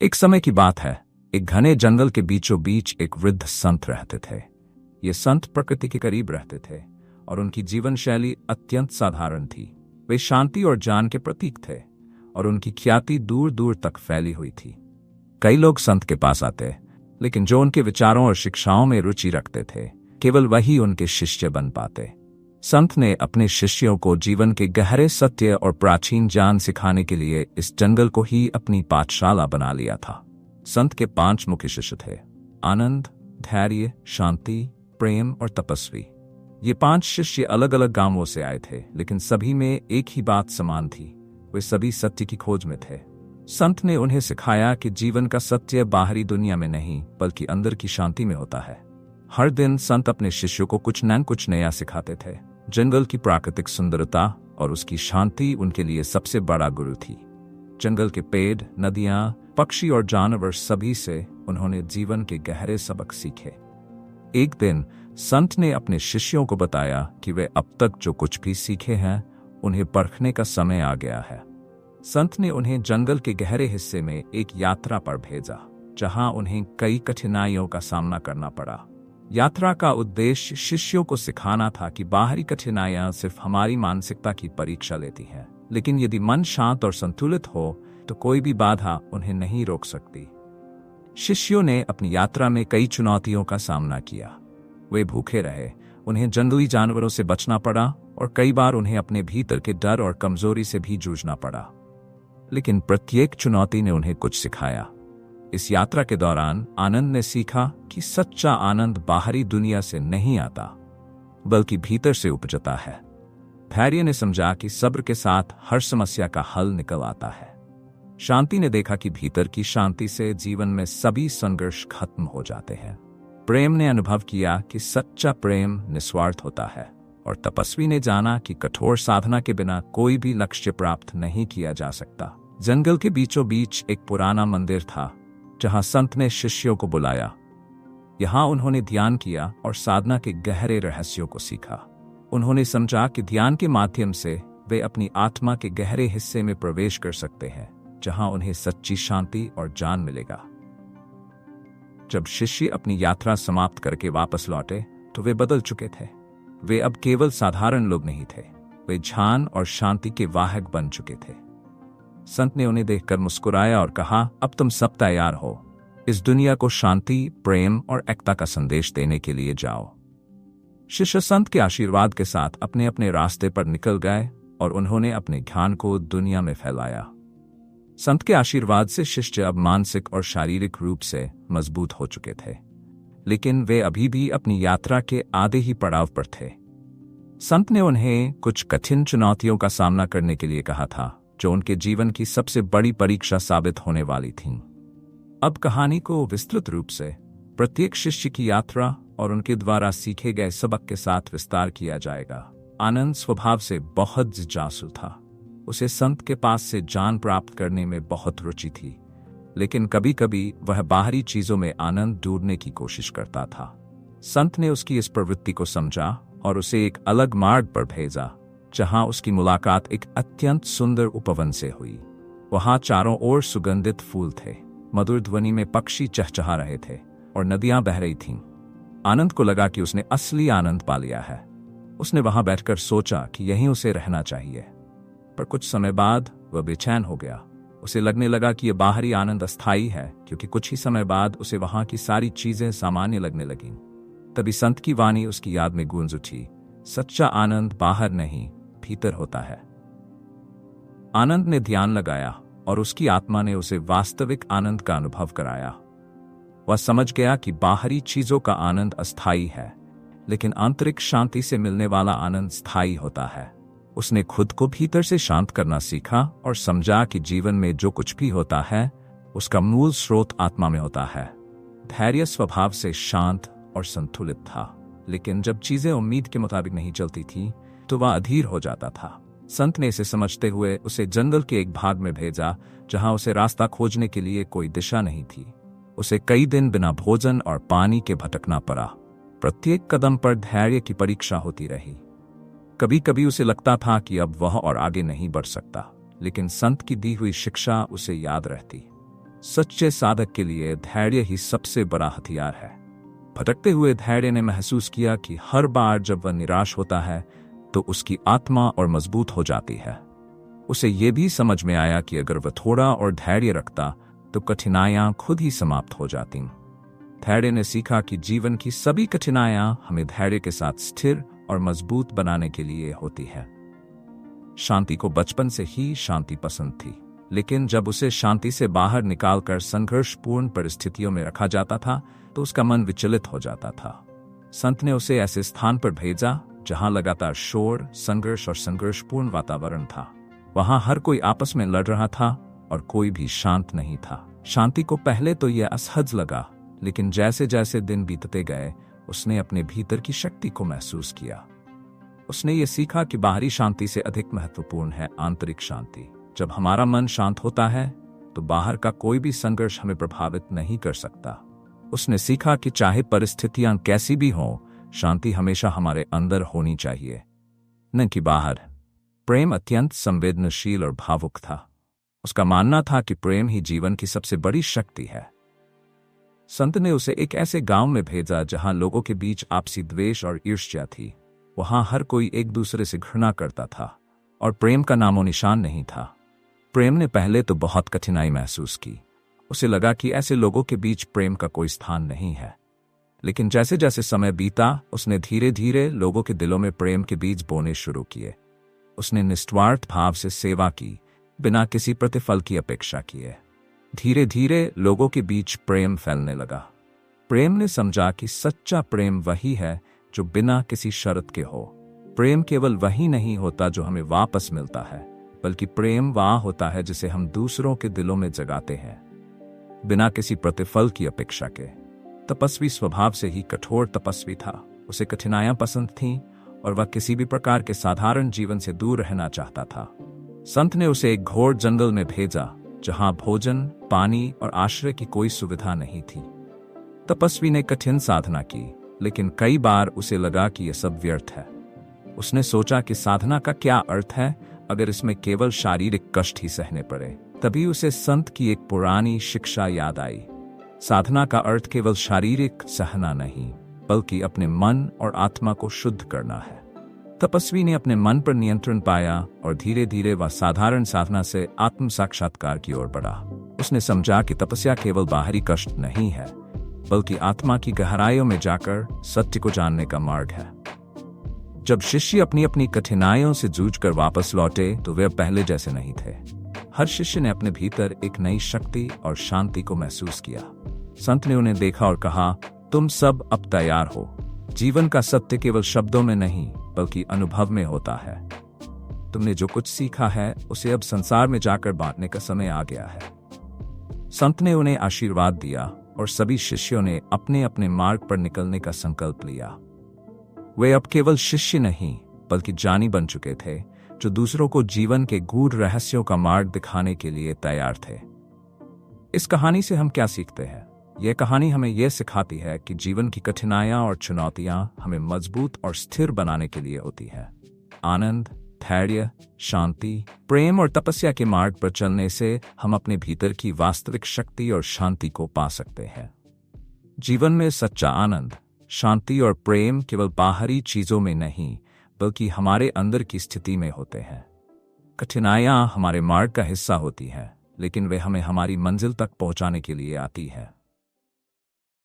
एक समय की बात है। एक घने जंगल के बीचों बीच एक वृद्ध संत रहते थे। ये संत प्रकृति के करीब रहते थे और उनकी जीवन शैली अत्यंत साधारण थी। वे शांति और ज्ञान के प्रतीक थे और उनकी ख्याति दूर दूर तक फैली हुई थी। कई लोग संत के पास आते, लेकिन जो उनके विचारों और शिक्षाओं में रुचि रखते थे, केवल वही उनके शिष्य बन पाते। संत ने अपने शिष्यों को जीवन के गहरे सत्य और प्राचीन ज्ञान सिखाने के लिए इस जंगल को ही अपनी पाठशाला बना लिया था। संत के 5 मुख्य शिष्य थे: आनंद, धैर्य, शांति, प्रेम और तपस्वी। ये 5 शिष्य अलग अलग गांवों से आए थे, लेकिन सभी में एक ही बात समान थी। वे सभी सत्य की खोज में थे। संत ने उन्हें सिखाया कि जीवन का सत्य बाहरी दुनिया में नहीं, बल्कि अंदर की शांति में होता है। हर दिन संत अपने शिष्यों को कुछ न कुछ नया सिखाते थे। जंगल की प्राकृतिक सुंदरता और उसकी शांति उनके लिए सबसे बड़ा गुरु थी। जंगल के पेड़, नदियां, पक्षी और जानवर, सभी से उन्होंने जीवन के गहरे सबक सीखे। एक दिन संत ने अपने शिष्यों को बताया कि वे अब तक जो कुछ भी सीखे हैं, उन्हें परखने का समय आ गया है। संत ने उन्हें जंगल के गहरे हिस्से में एक यात्रा पर भेजा, जहां उन्हें कई कठिनाइयों का सामना करना पड़ा। यात्रा का उद्देश्य शिष्यों को सिखाना था कि बाहरी कठिनाइयां सिर्फ हमारी मानसिकता की परीक्षा लेती हैं, लेकिन यदि मन शांत और संतुलित हो तो कोई भी बाधा उन्हें नहीं रोक सकती। शिष्यों ने अपनी यात्रा में कई चुनौतियों का सामना किया। वे भूखे रहे, उन्हें जंगली जानवरों से बचना पड़ा और कई बार उन्हें अपने भीतर के डर और कमजोरी से भी जूझना पड़ा। लेकिन प्रत्येक चुनौती ने उन्हें कुछ सिखाया। इस यात्रा के दौरान आनंद ने सीखा कि सच्चा आनंद बाहरी दुनिया से नहीं आता, बल्कि भीतर से उपजता है। धैर्य ने समझा कि सब्र के साथ हर समस्या का हल निकल आता है। शांति ने देखा कि भीतर की शांति से जीवन में सभी संघर्ष खत्म हो जाते हैं। प्रेम ने अनुभव किया कि सच्चा प्रेम निस्वार्थ होता है। और तपस्वी ने जाना कि कठोर साधना के बिना कोई भी लक्ष्य प्राप्त नहीं किया जा सकता। जंगल के बीचों बीच एक पुराना मंदिर था, जहां संत ने शिष्यों को बुलाया। यहां उन्होंने ध्यान किया और साधना के गहरे रहस्यों को सीखा। उन्होंने समझा कि ध्यान के माध्यम से वे अपनी आत्मा के गहरे हिस्से में प्रवेश कर सकते हैं, जहां उन्हें सच्ची शांति और ज्ञान मिलेगा। जब शिष्य अपनी यात्रा समाप्त करके वापस लौटे तो वे बदल चुके थे। वे अब केवल साधारण लोग नहीं थे, वे ज्ञान और शांति के वाहक बन चुके थे। संत ने उन्हें देखकर मुस्कुराया और कहा, अब तुम सब तैयार हो। इस दुनिया को शांति, प्रेम और एकता का संदेश देने के लिए जाओ। शिष्य संत के आशीर्वाद के साथ अपने अपने रास्ते पर निकल गए और उन्होंने अपने ज्ञान को दुनिया में फैलाया। संत के आशीर्वाद से शिष्य अब मानसिक और शारीरिक रूप से मजबूत हो चुके थे, लेकिन वे अभी भी अपनी यात्रा के आधे ही पड़ाव पर थे। संत ने उन्हें कुछ कठिन चुनौतियों का सामना करने के लिए कहा था, जो उनके जीवन की सबसे बड़ी परीक्षा साबित होने वाली थीं। अब कहानी को विस्तृत रूप से प्रत्येक शिष्य की यात्रा और उनके द्वारा सीखे गए सबक के साथ विस्तार किया जाएगा। आनंद स्वभाव से बहुत जिज्ञासु था। उसे संत के पास से ज्ञान प्राप्त करने में बहुत रुचि थी, लेकिन कभी कभी वह बाहरी चीजों में आनंद ढूंढने की कोशिश करता था। संत ने उसकी इस प्रवृत्ति को समझा और उसे एक अलग मार्ग पर भेजा, जहां उसकी मुलाकात एक अत्यंत सुंदर उपवन से हुई। वहां चारों ओर सुगंधित फूल थे, मधुर ध्वनि में पक्षी चहचहा रहे थे और नदियां बह रही थीं। आनंद को लगा कि उसने असली आनंद पा लिया है। उसने वहां बैठकर सोचा कि यहीं उसे रहना चाहिए, पर कुछ समय बाद वह बेचैन हो गया। उसे लगने लगा कि यह बाहरी आनंद अस्थायी है, क्योंकि कुछ ही समय बाद उसे वहां की सारी चीजें सामान्य लगने लगीं। तभी संत की वाणी उसकी याद में गूंज उठी, सच्चा आनंद बाहर नहीं, भीतर होता है। आनंद ने ध्यान लगाया और उसकी आत्मा ने उसे वास्तविक आनंद का अनुभव कराया। वह समझ गया कि बाहरी चीजों का आनंद अस्थायी है, लेकिन आंतरिक शांति से मिलने वाला आनंद स्थायी होता है। उसने खुद को भीतर से शांत करना सीखा और समझा कि जीवन में जो कुछ भी होता है, उसका मूल स्रोत आत्मा में होता है। धैर्य स्वभाव से शांत और संतुलित था, लेकिन जब चीजें उम्मीद के मुताबिक नहीं चलती थी तो वह अधीर हो जाता था। संत ने इसे समझते हुए उसे जंगल के एक भाग में भेजा, जहां उसे रास्ता खोजने के लिए कोई दिशा नहीं थी। उसे कई दिन बिना भोजन और पानी के भटकना पड़ा। प्रत्येक कदम पर धैर्य की परीक्षा होती रही। कभी कभी उसे लगता था कि अब वह और आगे नहीं बढ़ सकता, लेकिन संत की दी हुई शिक्षा उसे याद रहती। सच्चे साधक के लिए धैर्य ही सबसे बड़ा हथियार है। भटकते हुए धैर्य ने महसूस किया कि हर बार जब वह निराश होता है तो उसकी आत्मा और मजबूत हो जाती है। उसे यह भी समझ में आया कि अगर वह थोड़ा और धैर्य रखता तो कठिनाइयां खुद ही समाप्त हो जाती। धैर्य ने सीखा कि जीवन की सभी कठिनाइयां हमें धैर्य के साथ स्थिर और मजबूत बनाने के लिए होती है। शांति को बचपन से ही शांति पसंद थी, लेकिन जब उसे शांति से बाहर निकालकर संघर्षपूर्ण परिस्थितियों में रखा जाता था तो उसका मन विचलित हो जाता था। संत ने उसे ऐसे स्थान पर भेजा जहां लगातार शोर, संघर्ष और संघर्षपूर्ण वातावरण था। वहां हर कोई आपस में लड़ रहा था और कोई भी शांत नहीं था। शांति को पहले तो यह असहज लगा, लेकिन जैसे जैसे दिन बीतते गए उसने अपने भीतर की शक्ति को महसूस किया। उसने ये सीखा कि बाहरी शांति से अधिक महत्वपूर्ण है आंतरिक शांति। जब हमारा मन शांत होता है तो बाहर का कोई भी संघर्ष हमें प्रभावित नहीं कर सकता। उसने सीखा कि चाहे परिस्थितियां कैसी भी हों, शांति हमेशा हमारे अंदर होनी चाहिए, न कि बाहर। प्रेम अत्यंत संवेदनशील और भावुक था। उसका मानना था कि प्रेम ही जीवन की सबसे बड़ी शक्ति है। संत ने उसे एक ऐसे गांव में भेजा जहां लोगों के बीच आपसी द्वेष और ईर्ष्या थी। वहां हर कोई एक दूसरे से घृणा करता था और प्रेम का नामो निशान नहीं था। प्रेम ने पहले तो बहुत कठिनाई महसूस की। उसे लगा कि ऐसे लोगों के बीच प्रेम का कोई स्थान नहीं है। लेकिन जैसे जैसे समय बीता, उसने धीरे धीरे लोगों के दिलों में प्रेम के बीज बोने शुरू किए। उसने निस्वार्थ भाव से सेवा की, बिना किसी प्रतिफल की अपेक्षा किए। धीरे धीरे लोगों के बीच प्रेम फैलने लगा। प्रेम ने समझा कि सच्चा प्रेम वही है जो बिना किसी शर्त के हो। प्रेम केवल वही नहीं होता जो हमें वापस मिलता है, बल्कि प्रेम वह होता है जिसे हम दूसरों के दिलों में जगाते हैं, बिना किसी प्रतिफल की अपेक्षा के। तपस्वी स्वभाव से ही कठोर तपस्वी था। उसे कठिनाइयां पसंद थीं और वह किसी भी प्रकार के साधारण जीवन से दूर रहना चाहता था। संत ने उसे एक घोर जंगल में भेजा जहां भोजन, पानी और आश्रय की कोई सुविधा नहीं थी। तपस्वी ने कठिन साधना की, लेकिन कई बार उसे लगा कि यह सब व्यर्थ है। उसने सोचा कि साधना का क्या अर्थ है अगर इसमें केवल शारीरिक कष्ट ही सहने पड़े। तभी उसे संत की एक पुरानी शिक्षा याद आई। साधना का अर्थ केवल शारीरिक सहना नहीं, बल्कि अपने मन और आत्मा को शुद्ध करना है। तपस्वी ने अपने मन पर नियंत्रण पाया और धीरे धीरे वह साधारण साधना से आत्म साक्षात्कार की ओर बढ़ा। उसने समझा कि तपस्या केवल बाहरी कष्ट नहीं है, बल्कि आत्मा की गहराइयों में जाकर सत्य को जानने का मार्ग है। जब शिष्य अपनी अपनी कठिनाइयों से जूझकर वापस लौटे तो वे पहले जैसे नहीं थे। हर शिष्य ने अपने भीतर एक नई शक्ति और शांति को महसूस किया। संत ने उन्हें देखा और कहा, तुम सब अब तैयार हो। जीवन का सत्य केवल शब्दों में नहीं, बल्कि अनुभव में होता है। तुमने जो कुछ सीखा है उसे अब संसार में जाकर बांटने का समय आ गया है। संत ने उन्हें आशीर्वाद दिया और सभी शिष्यों ने अपने अपने मार्ग पर निकलने का संकल्प लिया। वे अब केवल शिष्य नहीं, बल्कि जानी बन चुके थे, जो दूसरों को जीवन के गूढ़ रहस्यों का मार्ग दिखाने के लिए तैयार थे। इस कहानी से हम क्या सीखते हैं? यह कहानी हमें यह सिखाती है कि जीवन की कठिनाइयां और चुनौतियां हमें मजबूत और स्थिर बनाने के लिए होती है। आनंद, धैर्य, शांति, प्रेम और तपस्या के मार्ग पर चलने से हम अपने भीतर की वास्तविक शक्ति और शांति को पा सकते हैं। जीवन में सच्चा आनंद, शांति और प्रेम केवल बाहरी चीजों में नहीं, बल्कि हमारे अंदर की स्थिति में होते हैं। कठिनाइयां हमारे मार्ग का हिस्सा होती हैं, लेकिन वे हमें हमारी मंजिल तक पहुंचाने के लिए आती हैं।